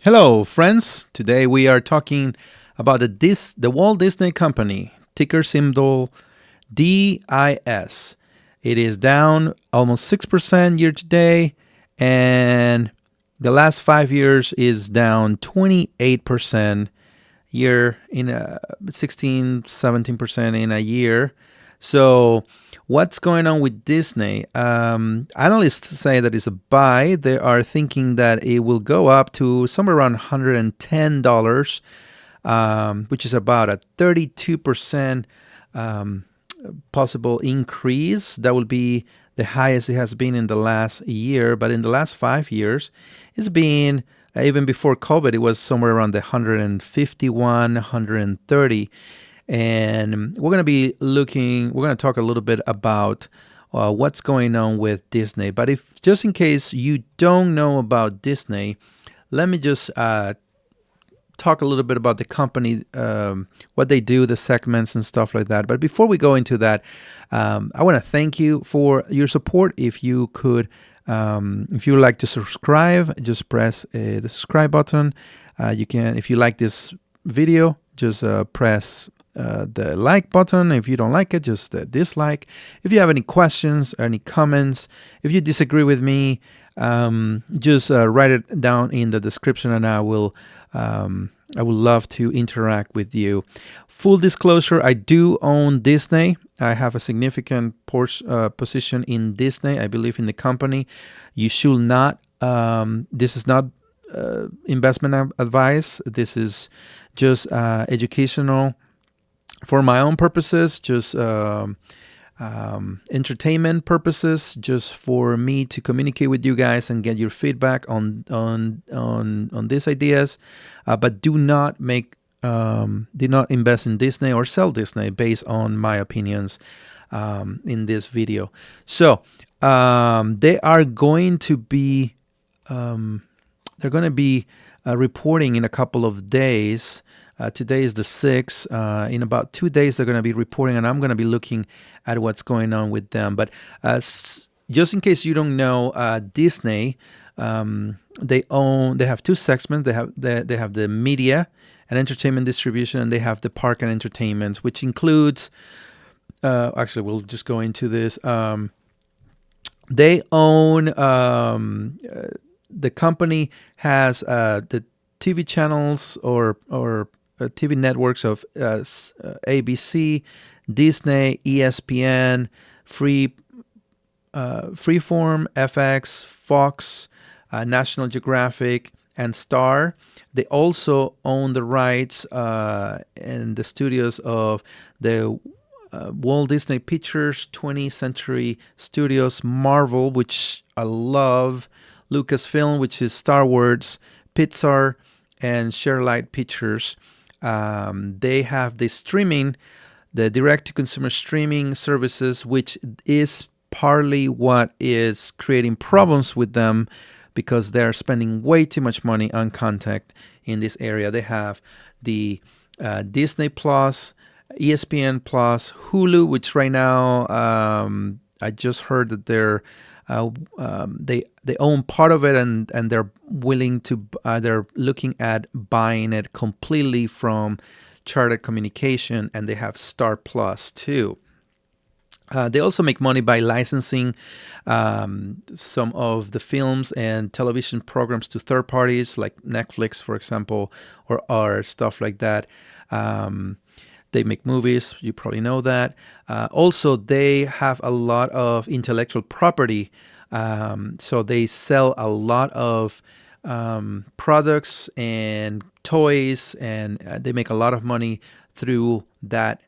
Hello, friends. Today we are talking about the Walt Disney Company, ticker symbol DIS. It is down almost 6% year to date, and the last 5 years is down 28% year in 16, 17% in a year. So what's going on with Disney? Analysts say that it's a buy. They are thinking that it will go up to somewhere around $110, which is about a 32% possible increase. That will be the highest it has been in the last year. But in the last 5 years, it's been, even before COVID, it was somewhere around the 151, 130. And we're going to talk a little bit about what's going on with Disney. But if just in case you don't know about Disney, let me just talk a little bit about the company, what they do, the segments and stuff like that. But before we go into that, I want to thank you for your support. If you could, if you would like to subscribe, just press the subscribe button. You can, if you like this video, just press the like button. If you don't like it, just dislike. If you have any questions or any comments, if you disagree with me, just write it down in the description, and I would love to interact with you. Full disclosure: I do own Disney. I have a significant position in Disney. I believe in the company. You should not. This is not investment advice. This is just educational. For my own purposes, just entertainment purposes, just for me to communicate with you guys and get your feedback on these ideas. But do not invest in Disney or sell Disney based on my opinions in this video. So they are going to be reporting in a couple of days. Today is the 6th. In about 2 days, they're going to be reporting, and I'm going to be looking at what's going on with them. But just in case you don't know, Disney, they have two segments. They have the media and entertainment distribution, and they have the park and entertainment, which includes. Actually, we'll just go into this. They own. The company has the TV channels or TV networks of ABC, Disney, ESPN, Freeform, FX, Fox, National Geographic, and Star. They also own the rights and the studios of the Walt Disney Pictures, 20th Century Studios, Marvel, which I love, Lucasfilm, which is Star Wars, Pixar, and Searchlight Pictures. They have the direct-to-consumer streaming services, which is partly what is creating problems with them because they're spending way too much money on content in this area. They have the Disney Plus, ESPN Plus, Hulu, which right now I just heard that they own part of it, and they're willing to they're looking at buying it completely from Charter Communication, and they have Star Plus too. They also make money by licensing some of the films and television programs to third parties like Netflix, for example, or stuff like that. They make movies. You probably know that. Also, they have a lot of intellectual property. So they sell a lot of products and toys, and they make a lot of money through that,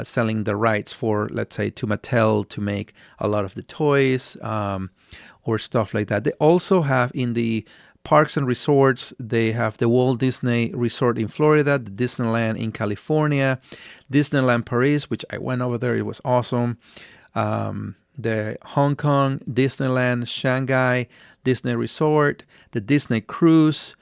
selling the rights for, let's say, to Mattel to make a lot of the toys or stuff like that. They also have in the parks and resorts, they have the Walt Disney Resort in Florida, the Disneyland in California, Disneyland Paris, which I went over there. It was awesome. The Hong Kong, Disneyland, Shanghai, Disney Resort, the Disney Cruise,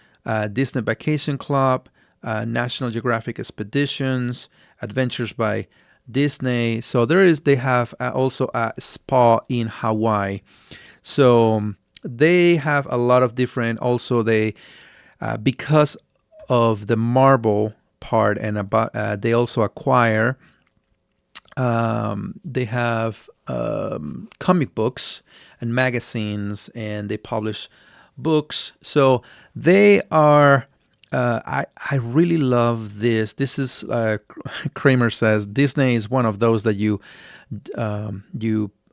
Disney Vacation Club, National Geographic Expeditions, Adventures by Disney. So they have also a spa in Hawaii. So they have a lot of different, also they because of the Marvel part, and about they also acquire. They have comic books and magazines, and they publish books. So they are. I really love this. This is Kramer says Disney is one of those that you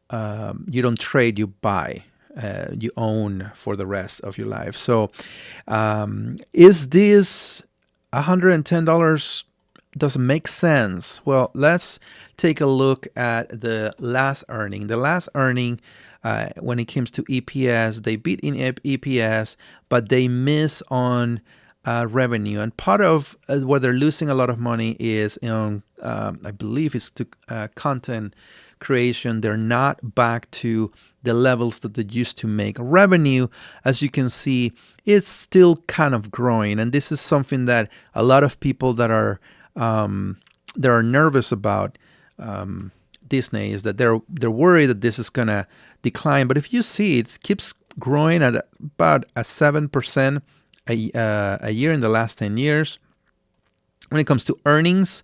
don't trade, you buy. You own for the rest of your life. So, is this $110 doesn't make sense? Well, let's take a look at the last earning. The last earning, when it comes to EPS, they beat in EPS, but they miss on revenue. And part of where they're losing a lot of money is on, I believe, it's to content creation. They're not back to the levels that they used to make. Revenue, as you can see, it's still kind of growing, and this is something that a lot of people that are nervous about Disney is that they're worried that this is gonna decline. But if you see, it keeps growing at about a 7% a year in the last 10 years. When it comes to earnings,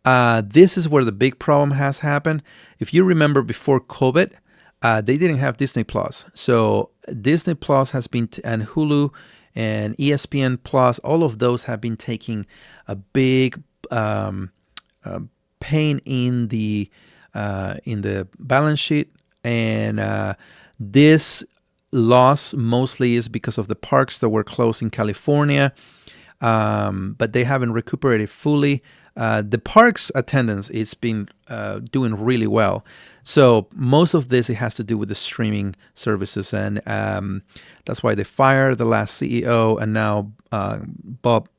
this is where the big problem has happened. If you remember, before COVID, they didn't have Disney Plus. So Disney Plus has been, and Hulu and ESPN Plus, all of those have been taking a big pain in the balance sheet, and this loss mostly is because of the parks that were closed in California, but they haven't recuperated fully. The parks attendance, it's been doing really well. So most of this, it has to do with the streaming services, and that's why they fired the last CEO, and now Bob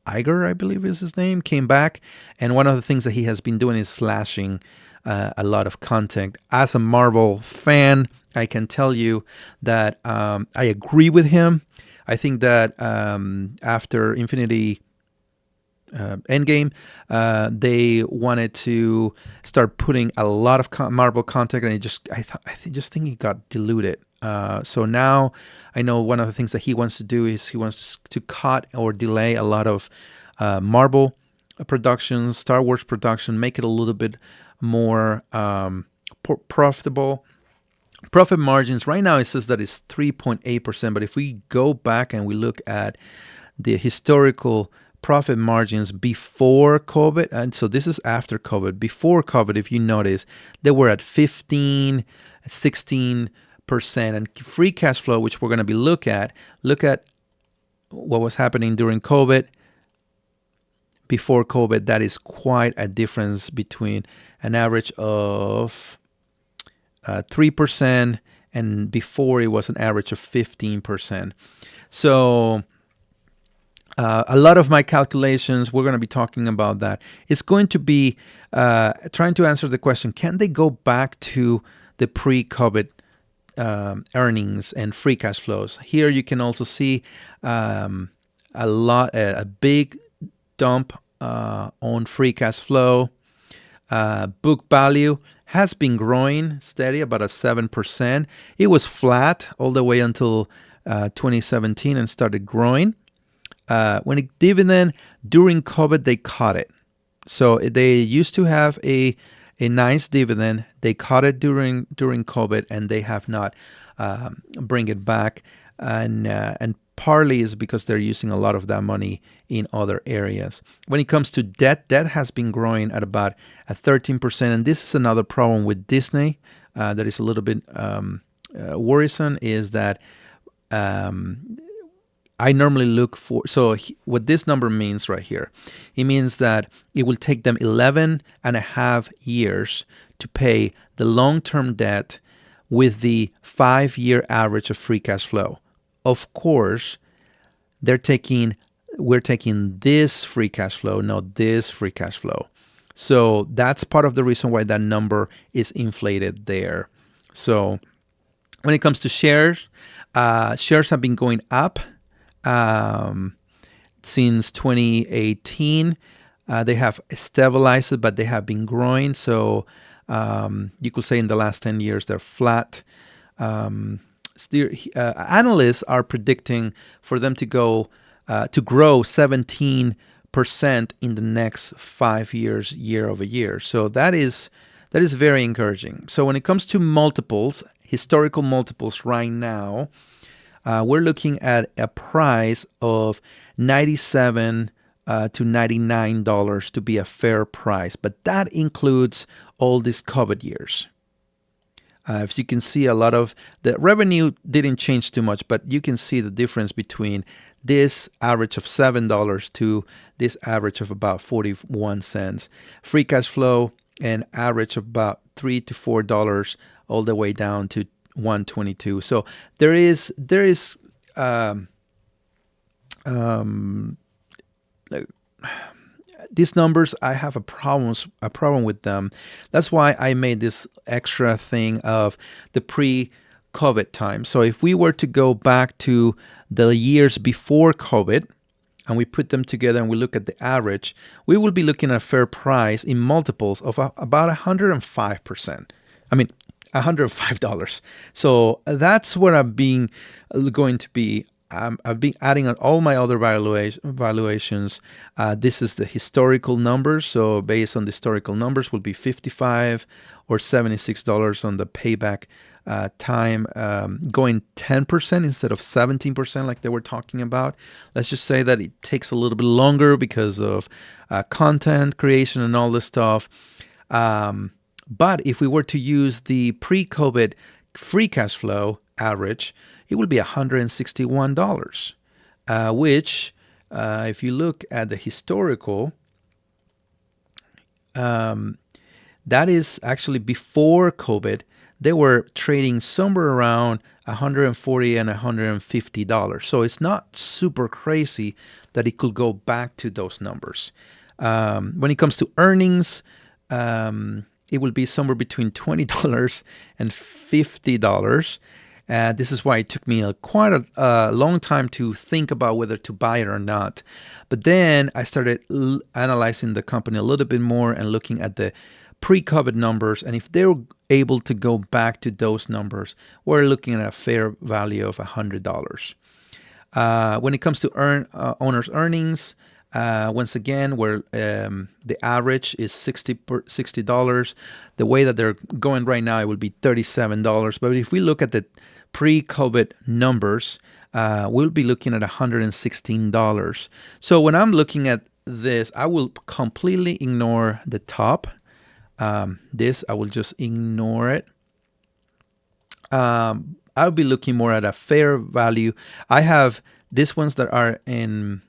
Iger, I believe is his name, came back. And one of the things that he has been doing is slashing a lot of content. As a Marvel fan, I can tell you that I agree with him. I think that after Infinity Endgame, they wanted to start putting a lot of Marvel content, and I just think it got diluted. So now I know one of the things that he wants to do is he wants to cut or delay a lot of Marvel productions, Star Wars production, make it a little bit more profitable. Profit margins right now, it says that it's 3.8%, but if we go back and we look at the historical profit margins before COVID, and so this is after COVID. Before COVID, if you notice, they were at 15, 16%, and free cash flow, which we're going to be look at what was happening during COVID. Before COVID, that is quite a difference between an average of 3%, and before it was an average of 15%. So a lot of my calculations, we're going to be talking about that. It's going to be trying to answer the question, can they go back to the pre-COVID earnings and free cash flows? Here you can also see a big dump on free cash flow. Book value has been growing steady, about a 7%. It was flat all the way until 2017 and started growing. When it dividend, during COVID, they cut it. So they used to have a nice dividend. They cut it during COVID, and they have not bring it back. And partly is because they're using a lot of that money in other areas. When it comes to debt has been growing at about a 13%. And this is another problem with Disney that is a little bit worrisome, is that I normally look for, what this number means right here, it means that it will take them 11 and a half years to pay the long-term debt with the 5-year average of free cash flow. Of course, we're taking this free cash flow, not this free cash flow. So that's part of the reason why that number is inflated there. So when it comes to shares have been going up since 2018. They have stabilized, but they have been growing. So you could say in the last 10 years, they're flat. Analysts are predicting for them to go to grow 17% in the next 5 years, year over year. So that is very encouraging. So when it comes to multiples, historical multiples right now, we're looking at a price of $97 to $99 to be a fair price, but that includes all these COVID years. If you can see, a lot of the revenue didn't change too much, but you can see the difference between this average of $7 to this average of about 41 cents. Free cash flow, an average of about $3 to $4 all the way down to 122. So there is these numbers, I have a problem with them. That's why I made this extra thing of the pre-COVID time. So if we were to go back to the years before COVID and we put them together and we look at the average, we will be looking at a fair price in multiples of about 105%. I mean, $105. So that's what I've been going to be. I've been adding on all my other valuations. This is the historical numbers. So based on the historical numbers will be $55 or $76 on the payback time, going 10% instead of 17% like they were talking about. Let's just say that it takes a little bit longer because of content creation and all this stuff. But if we were to use the pre-COVID free cash flow average, it will be $161, which, if you look at the historical, that is actually before COVID. They were trading somewhere around $140 and $150. So it's not super crazy that it could go back to those numbers. When it comes to earnings, it will be somewhere between $20 and $50. This is why it took me quite a long time to think about whether to buy it or not. But then I started analyzing the company a little bit more and looking at the pre-COVID numbers. And if they're able to go back to those numbers, we're looking at a fair value of $100. When it comes to owner's earnings, once again, where the average is $60. The way that they're going right now, it will be $37. But if we look at the pre-COVID numbers, we'll be looking at $116. So when I'm looking at this, I will completely ignore the top. This, I will just ignore it. I'll be looking more at a fair value. I have these ones that are in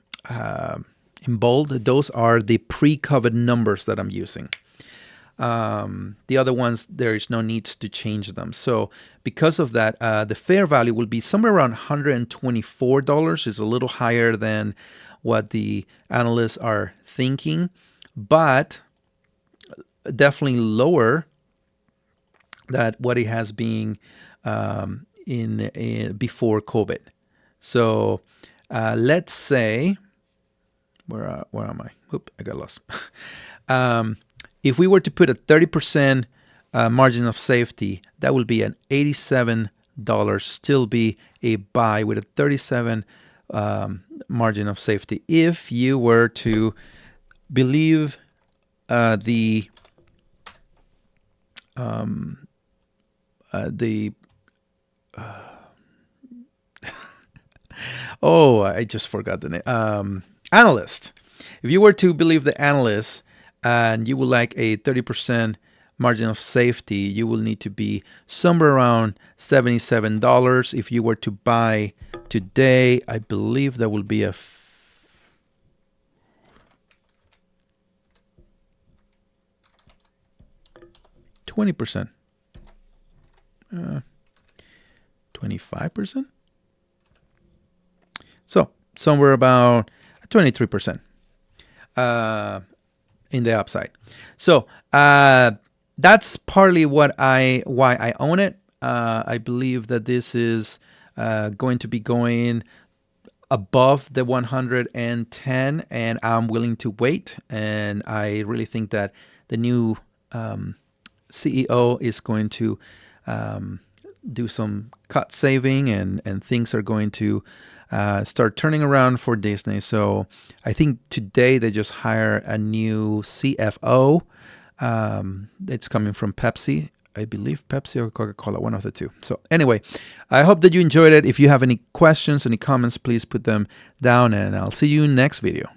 bold. Those are the pre-COVID numbers that I'm using. The other ones, there is no need to change them. So because of that, the fair value will be somewhere around $124. It's a little higher than what the analysts are thinking, but definitely lower than what it has been in before COVID. So let's say, where am I? Oop, I got lost. If we were to put a 30% margin of safety, that would be an $87, still be a buy with a 37 margin of safety. If you were to believe oh, I just forgot the name. Analyst. If you were to believe the analyst and you would like a 30% margin of safety, you will need to be somewhere around $77. If you were to buy today, I believe that will be a 20%. 25%. So somewhere about 23% in the upside. So that's partly why I own it. I believe that this is going to be going above the 110, and I'm willing to wait. And I really think that the new CEO is going to do some cut saving, and things are going to start turning around for Disney. So I think today they just hired a new CFO. It's coming from Pepsi. I believe Pepsi or Coca-Cola, one of the two. So anyway, I hope that you enjoyed it. If you have any questions, any comments, please put them down, and I'll see you next video.